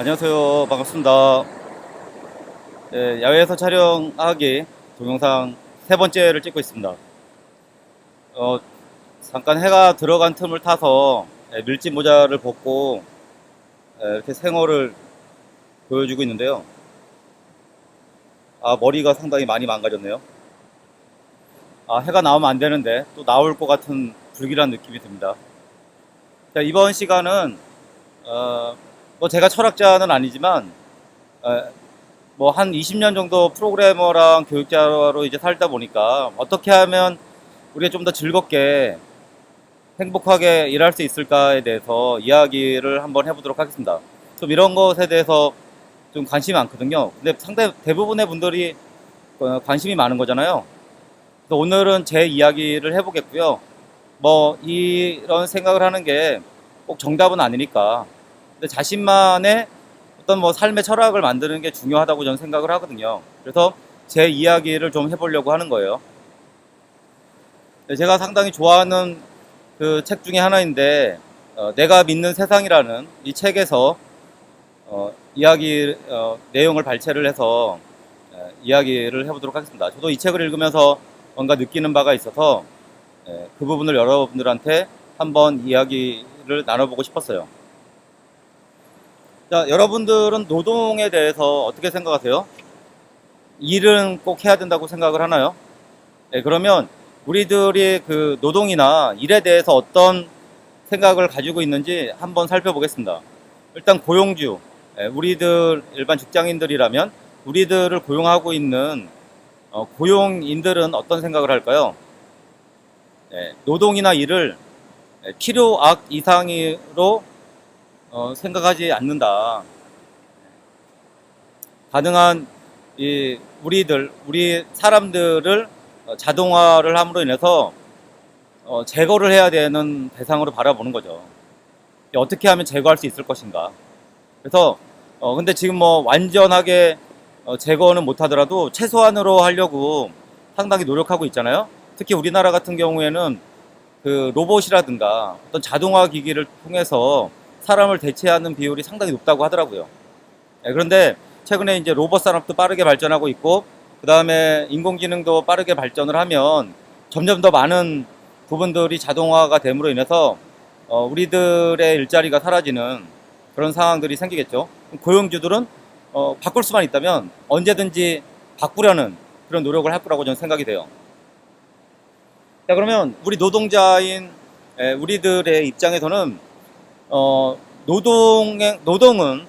안녕하세요. 반갑습니다. 야외에서 촬영하기 동영상 세 번째를 찍고 있습니다. 어, 잠깐 해가 들어간 틈을 타서 밀짚 모자를 벗고 이렇게 생얼을 보여주고 있는데요. 머리가 상당히 많이 망가졌네요. 해가 나오면 안 되는데 또 나올 것 같은 불길한 느낌이 듭니다. 자, 이번 시간은 뭐 제가 철학자는 아니지만 뭐 한 20년 정도 프로그래머랑 교육자로 이제 살다 보니까 어떻게 하면 우리가 좀 더 즐겁게 행복하게 일할 수 있을까에 대해서 이야기를 한번 해보도록 하겠습니다. 좀 이런 것에 대해서 좀 관심이 많거든요. 근데 상대 대부분의 분들이 관심이 많은 거잖아요. 그래서 오늘은 제 이야기를 해보겠고요. 뭐 이런 생각을 하는 게 꼭 정답은 아니니까. 근데 자신만의 어떤 뭐 삶의 철학을 만드는 게 중요하다고 저는 생각을 하거든요. 그래서 제 이야기를 좀 해보려고 하는 거예요. 제가 상당히 좋아하는 그 책 중에 하나인데 내가 믿는 세상이라는 이 책에서 내용을 발췌를 해서 이야기를 해보도록 하겠습니다. 저도 이 책을 읽으면서 뭔가 느끼는 바가 있어서 그 부분을 여러분들한테 한번 이야기를 나눠보고 싶었어요. 자, 여러분들은 노동에 대해서 어떻게 생각하세요? 일은 꼭 해야 된다고 생각을 하나요? 그러면 우리들이 그 노동이나 일에 대해서 어떤 생각을 가지고 있는지 한번 살펴보겠습니다. 일단 고용주, 우리들 일반 직장인들이라면 우리들을 고용하고 있는 고용인들은 어떤 생각을 할까요? 노동이나 일을 필요악 이상으로 생각하지 않는다. 가능한 우리 사람들을 자동화를 함으로 인해서 제거를 해야 되는 대상으로 바라보는 거죠. 어떻게 하면 제거할 수 있을 것인가. 그래서 근데 지금 뭐 완전하게 제거는 못하더라도 최소한으로 하려고 상당히 노력하고 있잖아요. 특히 우리나라 같은 경우에는 그 로봇이라든가 어떤 자동화 기기를 통해서 사람을 대체하는 비율이 상당히 높다고 하더라고요. 그런데 최근에 이제 로봇 산업도 빠르게 발전하고 있고, 그 다음에 인공지능도 빠르게 발전을 하면 점점 더 많은 부분들이 자동화가 됨으로 인해서 우리들의 일자리가 사라지는 그런 상황들이 생기겠죠. 고용주들은 바꿀 수만 있다면 언제든지 바꾸려는 그런 노력을 할 거라고 저는 생각이 돼요. 자, 그러면 우리 노동자인 우리들의 입장에서는 노동은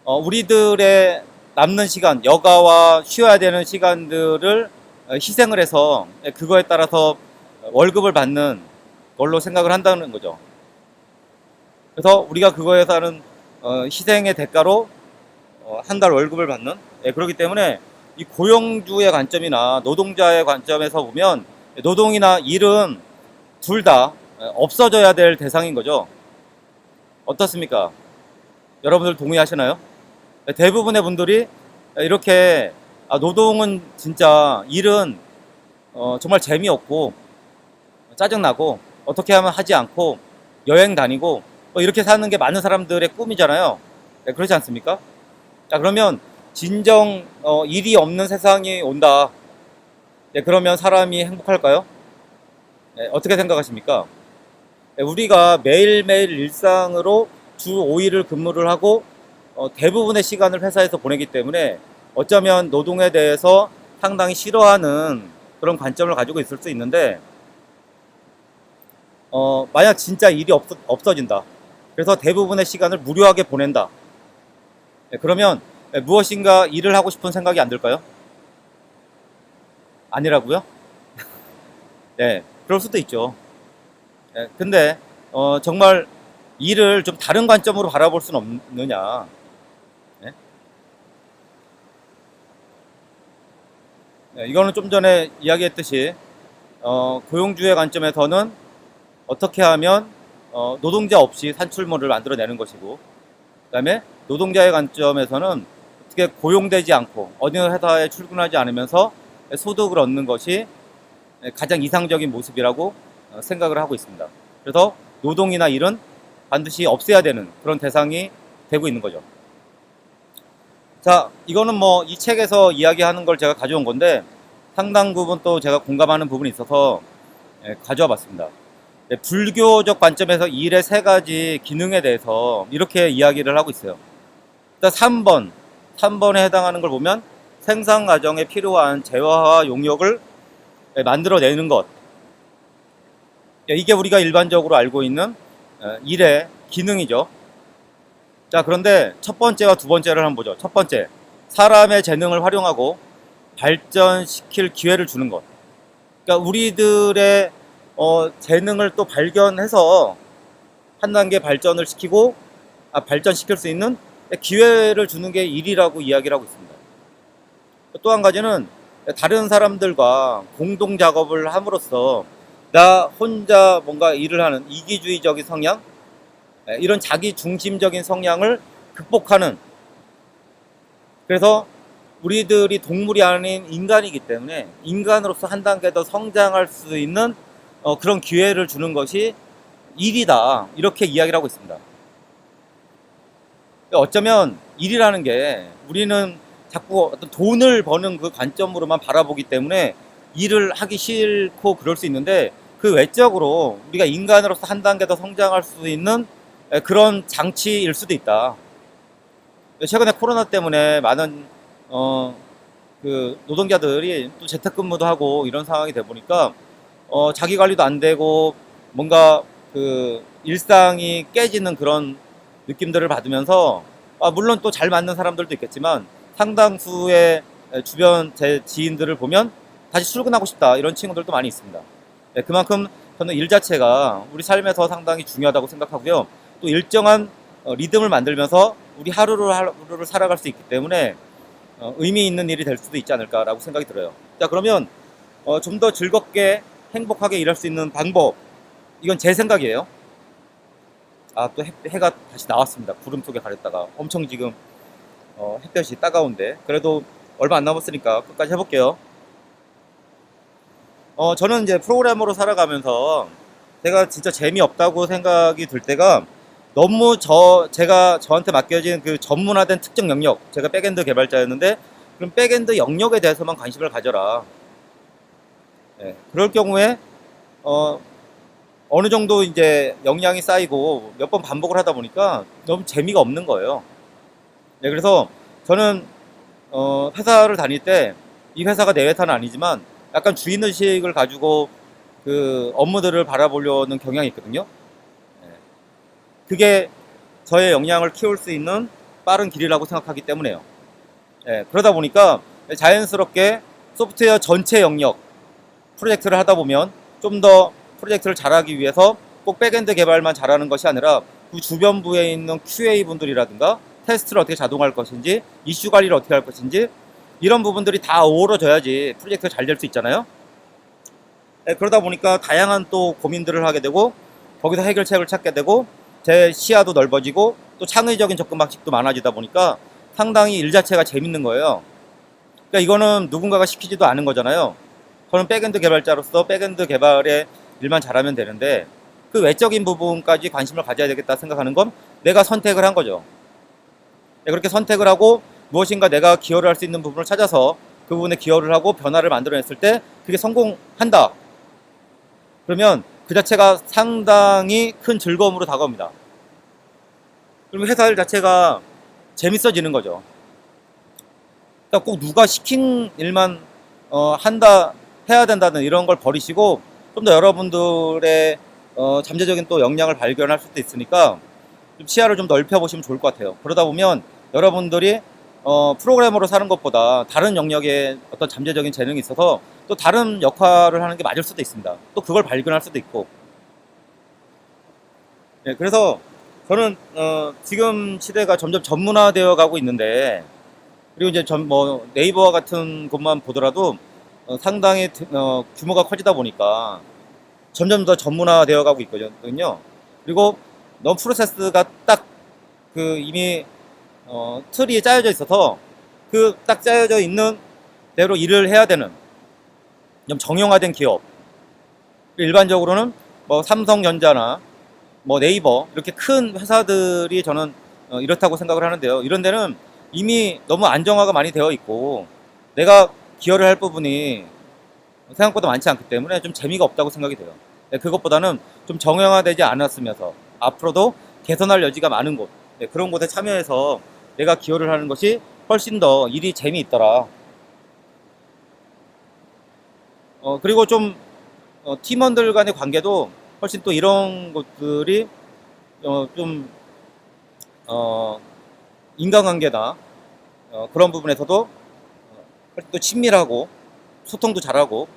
우리들의 남는 시간, 여가와 쉬어야 되는 시간들을 희생을 해서 그거에 따라서 월급을 받는 걸로 생각을 한다는 거죠. 그래서 우리가 그거에서 하는 희생의 대가로 한 달 월급을 받는, 그렇기 때문에 이 고용주의 관점이나 노동자의 관점에서 보면 노동이나 일은 둘 다 없어져야 될 대상인 거죠. 어떻습니까? 여러분들 동의하시나요? 대부분의 분들이 이렇게 노동은 진짜 일은 정말 재미없고 짜증나고 어떻게 하면 하지 않고 여행 다니고 이렇게 사는 게 많은 사람들의 꿈이잖아요. 그렇지 않습니까? 자, 그러면 진정 일이 없는 세상이 온다. 그러면 사람이 행복할까요? 어떻게 생각하십니까? 우리가 매일매일 일상으로 주 5일을 근무를 하고 대부분의 시간을 회사에서 보내기 때문에 어쩌면 노동에 대해서 상당히 싫어하는 그런 관점을 가지고 있을 수 있는데, 만약 진짜 일이 없어진다. 그래서 대부분의 시간을 무료하게 보낸다. 그러면 무엇인가 일을 하고 싶은 생각이 안 들까요? 아니라고요? 네, 그럴 수도 있죠. 근데 정말 일을 좀 다른 관점으로 바라볼 수는 없느냐. 네? 이거는 좀 전에 이야기했듯이 고용주의 관점에서는 어떻게 하면 노동자 없이 산출물을 만들어내는 것이고, 그 다음에 노동자의 관점에서는 어떻게 고용되지 않고 어느 회사에 출근하지 않으면서 소득을 얻는 것이 가장 이상적인 모습이라고 생각을 하고 있습니다. 그래서 노동이나 일은 반드시 없애야 되는 그런 대상이 되고 있는 거죠. 자, 이거는 뭐 이 책에서 이야기하는 걸 제가 가져온 건데 상당 부분 또 제가 공감하는 부분이 있어서 가져와 봤습니다. 불교적 관점에서 일의 세 가지 기능에 대해서 이렇게 이야기를 하고 있어요. 일단 3번에 해당하는 걸 보면 생산 과정에 필요한 재화와 용역을 만들어내는 것. 이게 우리가 일반적으로 알고 있는 일의 기능이죠. 자, 그런데 첫 번째와 두 번째를 한번 보죠. 첫 번째, 사람의 재능을 활용하고 발전시킬 기회를 주는 것. 그러니까 우리들의 재능을 또 발견해서 한 단계 발전을 시키고 발전시킬 수 있는 기회를 주는 게 일이라고 이야기를 하고 있습니다. 또 한 가지는 다른 사람들과 공동 작업을 함으로써 나 혼자 뭔가 일을 하는 이기주의적인 성향, 이런 자기 중심적인 성향을 극복하는, 그래서 우리들이 동물이 아닌 인간이기 때문에 인간으로서 한 단계 더 성장할 수 있는 그런 기회를 주는 것이 일이다, 이렇게 이야기를 하고 있습니다. 어쩌면 일이라는 게 우리는 자꾸 어떤 돈을 버는 그 관점으로만 바라보기 때문에 일을 하기 싫고 그럴 수 있는데, 그 외적으로 우리가 인간으로서 한 단계 더 성장할 수 있는 그런 장치일 수도 있다. 최근에 코로나 때문에 많은 그 노동자들이 또 재택근무도 하고 이런 상황이 돼 보니까 자기 관리도 안 되고 뭔가 그 일상이 깨지는 그런 느낌들을 받으면서, 물론 또 잘 맞는 사람들도 있겠지만 상당수의 주변 제 지인들을 보면 다시 출근하고 싶다, 이런 친구들도 많이 있습니다. 그만큼 저는 일 자체가 우리 삶에서 상당히 중요하다고 생각하고요. 또 일정한 리듬을 만들면서 우리 하루를 살아갈 수 있기 때문에 의미 있는 일이 될 수도 있지 않을까라고 생각이 들어요. 자, 그러면 좀 더 즐겁게 행복하게 일할 수 있는 방법, 이건 제 생각이에요. 또 해가 다시 나왔습니다. 구름 속에 가렸다가 엄청 지금 햇볕이 따가운데 그래도 얼마 안 남았으니까 끝까지 해볼게요. 저는 이제 프로그래머로 살아가면서 제가 진짜 재미없다고 생각이 들 때가, 너무 제가 저한테 맡겨진 그 전문화된 특정 영역, 제가 백엔드 개발자였는데 그럼 백엔드 영역에 대해서만 관심을 가져라. 그럴 경우에 어느 정도 이제 역량이 쌓이고 몇 번 반복을 하다 보니까 너무 재미가 없는 거예요. 그래서 저는 회사를 다닐 때 이 회사가 내 회사는 아니지만 약간 주인의식을 가지고 그 업무들을 바라보려는 경향이 있거든요. 그게 저의 역량을 키울 수 있는 빠른 길이라고 생각하기 때문에요. 그러다 보니까 자연스럽게 소프트웨어 전체 영역 프로젝트를 하다 보면 좀 더 프로젝트를 잘하기 위해서 꼭 백엔드 개발만 잘하는 것이 아니라 그 주변부에 있는 QA 분들이라든가 테스트를 어떻게 자동화할 것인지, 이슈 관리를 어떻게 할 것인지, 이런 부분들이 다 어우러져야지 프로젝트가 잘 될 수 있잖아요. 그러다 보니까 다양한 또 고민들을 하게 되고 거기서 해결책을 찾게 되고 제 시야도 넓어지고 또 창의적인 접근 방식도 많아지다 보니까 상당히 일 자체가 재밌는 거예요. 그러니까 이거는 누군가가 시키지도 않은 거잖아요. 저는 백엔드 개발자로서 백엔드 개발에 일만 잘하면 되는데 그 외적인 부분까지 관심을 가져야 되겠다 생각하는 건 내가 선택을 한 거죠. 그렇게 선택을 하고 무엇인가 내가 기여를 할 수 있는 부분을 찾아서 그 부분에 기여를 하고 변화를 만들어냈을 때 그게 성공한다. 그러면 그 자체가 상당히 큰 즐거움으로 다가옵니다. 그러면 회사 일 자체가 재밌어지는 거죠. 그러니까 꼭 누가 시킨 일만 해야 된다는 이런 걸 버리시고 좀 더 여러분들의 잠재적인 또 역량을 발견할 수도 있으니까 좀 시야를 좀 넓혀보시면 좋을 것 같아요. 그러다 보면 여러분들이 프로그래머로 사는 것보다 다른 영역에 어떤 잠재적인 재능이 있어서 또 다른 역할을 하는 게 맞을 수도 있습니다. 또 그걸 발견할 수도 있고. 그래서 저는 지금 시대가 점점 전문화되어 가고 있는데, 그리고 이제 네이버 같은 곳만 보더라도 상당히 규모가 커지다 보니까 점점 더 전문화되어 가고 있거든요. 그리고 너무 프로세스가 딱 그 이미 틀이 짜여져 있어서 그 딱 짜여져 있는 대로 일을 해야 되는 좀 정형화된 기업, 일반적으로는 뭐 삼성전자나 뭐 네이버 이렇게 큰 회사들이 저는 이렇다고 생각을 하는데요. 이런 데는 이미 너무 안정화가 많이 되어 있고 내가 기여를 할 부분이 생각보다 많지 않기 때문에 좀 재미가 없다고 생각이 돼요. 그것보다는 좀 정형화되지 않았으면서 앞으로도 개선할 여지가 많은 곳, 그런 곳에 참여해서 내가 기여를 하는 것이 훨씬 더 일이 재미있더라. 그리고 좀 팀원들 간의 관계도 훨씬 또 이런 것들이 좀 인간관계나 그런 부분에서도 훨씬 또 친밀하고 소통도 잘하고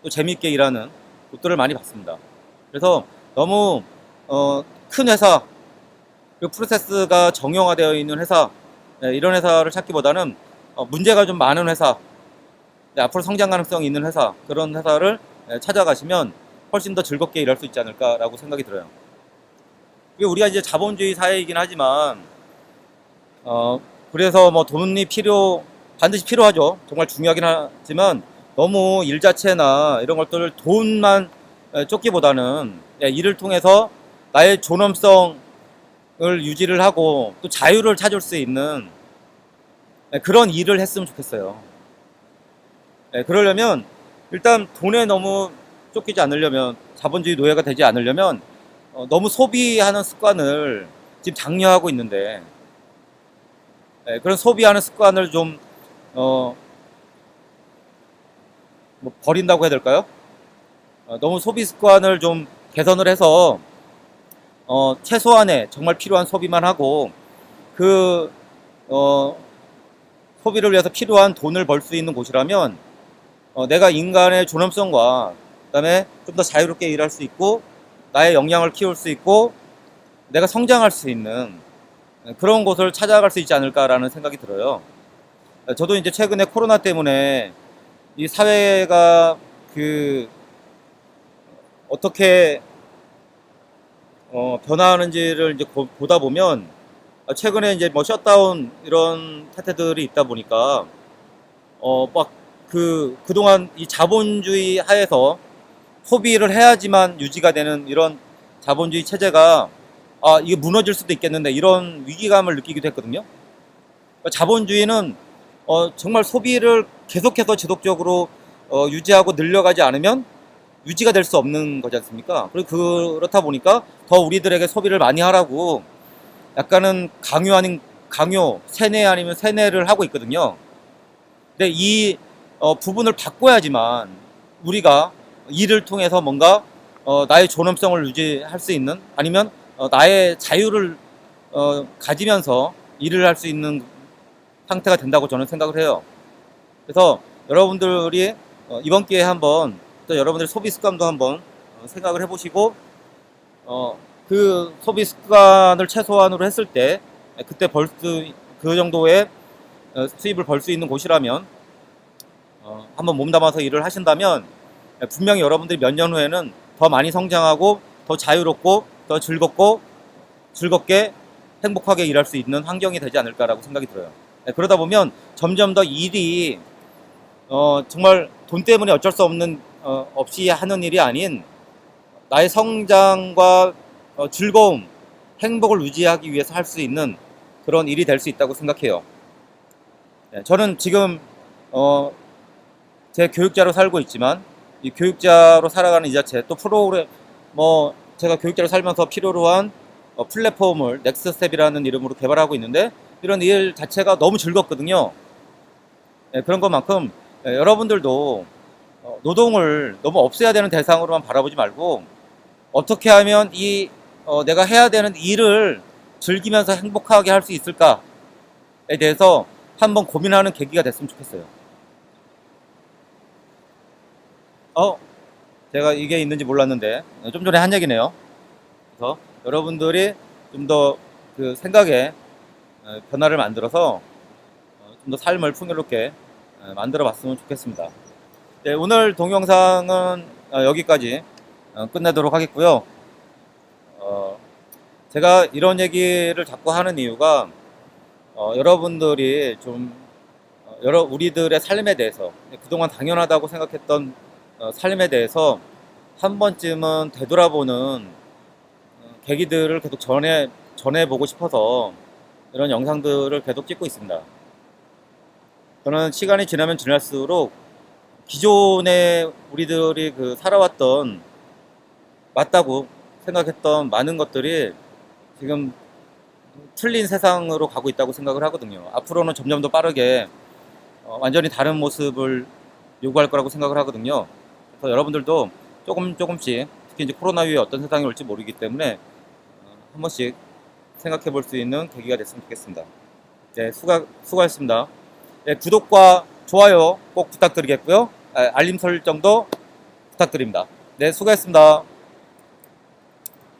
또 재미있게 일하는 곳들을 많이 봤습니다. 그래서 너무 큰 회사, 그 프로세스가 정형화되어 있는 회사, 이런 회사를 찾기보다는 문제가 좀 많은 회사, 앞으로 성장 가능성이 있는 회사, 그런 회사를 찾아가시면 훨씬 더 즐겁게 일할 수 있지 않을까라고 생각이 들어요. 우리가 이제 자본주의 사회이긴 하지만 그래서 뭐 돈이 반드시 필요하죠. 정말 중요하긴 하지만 너무 일 자체나 이런 것들을 돈만 쫓기보다는 일을 통해서 나의 존엄성을 유지를 하고 또 자유를 찾을 수 있는 그런 일을 했으면 좋겠어요. 그러려면 일단 돈에 너무 쫓기지 않으려면, 자본주의 노예가 되지 않으려면 너무 소비하는 습관을 지금 장려하고 있는데, 그런 소비하는 습관을 좀 뭐 버린다고 해야 될까요? 너무 소비 습관을 좀 개선을 해서 최소한의 정말 필요한 소비만 하고 그 소비를 위해서 필요한 돈을 벌 수 있는 곳이라면 내가 인간의 존엄성과 그다음에 좀 더 자유롭게 일할 수 있고 나의 역량을 키울 수 있고 내가 성장할 수 있는 그런 곳을 찾아갈 수 있지 않을까라는 생각이 들어요. 저도 이제 최근에 코로나 때문에 이 사회가 어떻게 변화하는지를 이제 보다 보면 최근에 이제 뭐 셧다운 이런 사태들이 있다 보니까 막 그동안 이 자본주의 하에서 소비를 해야지만 유지가 되는 이런 자본주의 체제가 이게 무너질 수도 있겠는데 이런 위기감을 느끼기도 했거든요. 그러니까 자본주의는 정말 소비를 계속해서 지속적으로 유지하고 늘려가지 않으면 유지가 될 수 없는 거지 않습니까? 그리고 그렇다 보니까 더 우리들에게 소비를 많이 하라고 약간은 강요 아닌 강요, 세뇌 아니면 세뇌를 하고 있거든요. 근데 이 부분을 바꿔야지만 우리가 일을 통해서 뭔가 나의 존엄성을 유지할 수 있는, 아니면 나의 자유를 가지면서 일을 할 수 있는 상태가 된다고 저는 생각을 해요. 그래서 여러분들이 이번 기회에 한번 또 여러분들의 소비 습관도 한번 생각을 해보시고 그 소비 습관을 최소한으로 했을 때 그때 그 정도의 수입을 벌 수 있는 곳이라면 한번 몸담아서 일을 하신다면 분명히 여러분들이 몇 년 후에는 더 많이 성장하고 더 자유롭고 더 즐겁게 행복하게 일할 수 있는 환경이 되지 않을까라고 생각이 들어요. 그러다 보면 점점 더 일이 정말 돈 때문에 어쩔 수 없는 없이 하는 일이 아닌 나의 성장과 즐거움, 행복을 유지하기 위해서 할 수 있는 그런 일이 될 수 있다고 생각해요. 저는 지금 제 교육자로 살고 있지만 이 교육자로 살아가는 이 자체, 또 프로그램 제가 교육자로 살면서 필요로 한 플랫폼을 넥스트스텝이라는 이름으로 개발하고 있는데 이런 일 자체가 너무 즐겁거든요. 그런 것만큼 여러분들도 노동을 너무 없애야 되는 대상으로만 바라보지 말고 어떻게 하면 내가 해야 되는 일을 즐기면서 행복하게 할 수 있을까에 대해서 한번 고민하는 계기가 됐으면 좋겠어요. 제가 이게 있는지 몰랐는데 좀 전에 한 얘기네요. 그래서 여러분들이 좀 더 그 생각에 변화를 만들어서 좀 더 삶을 풍요롭게 만들어 봤으면 좋겠습니다. 네, 오늘 동영상은 여기까지 끝내도록 하겠고요. 제가 이런 얘기를 자꾸 하는 이유가 여러분들이 좀 우리들의 삶에 대해서 그동안 당연하다고 생각했던 삶에 대해서 한 번쯤은 되돌아보는 계기들을 계속 전해보고 싶어서 이런 영상들을 계속 찍고 있습니다. 저는 시간이 지나면 지날수록 기존에 우리들이 살아왔던 맞다고 생각했던 많은 것들이 지금 틀린 세상으로 가고 있다고 생각을 하거든요. 앞으로는 점점 더 빠르게 완전히 다른 모습을 요구할 거라고 생각을 하거든요. 그래서 여러분들도 조금씩, 특히 이제 코로나 이후에 어떤 세상이 올지 모르기 때문에 한 번씩 생각해 볼 수 있는 계기가 됐으면 좋겠습니다. 네, 수고하셨습니다. 네, 구독과 좋아요 꼭 부탁드리겠고요. 알림 설정도 부탁드립니다. 네, 수고했습니다.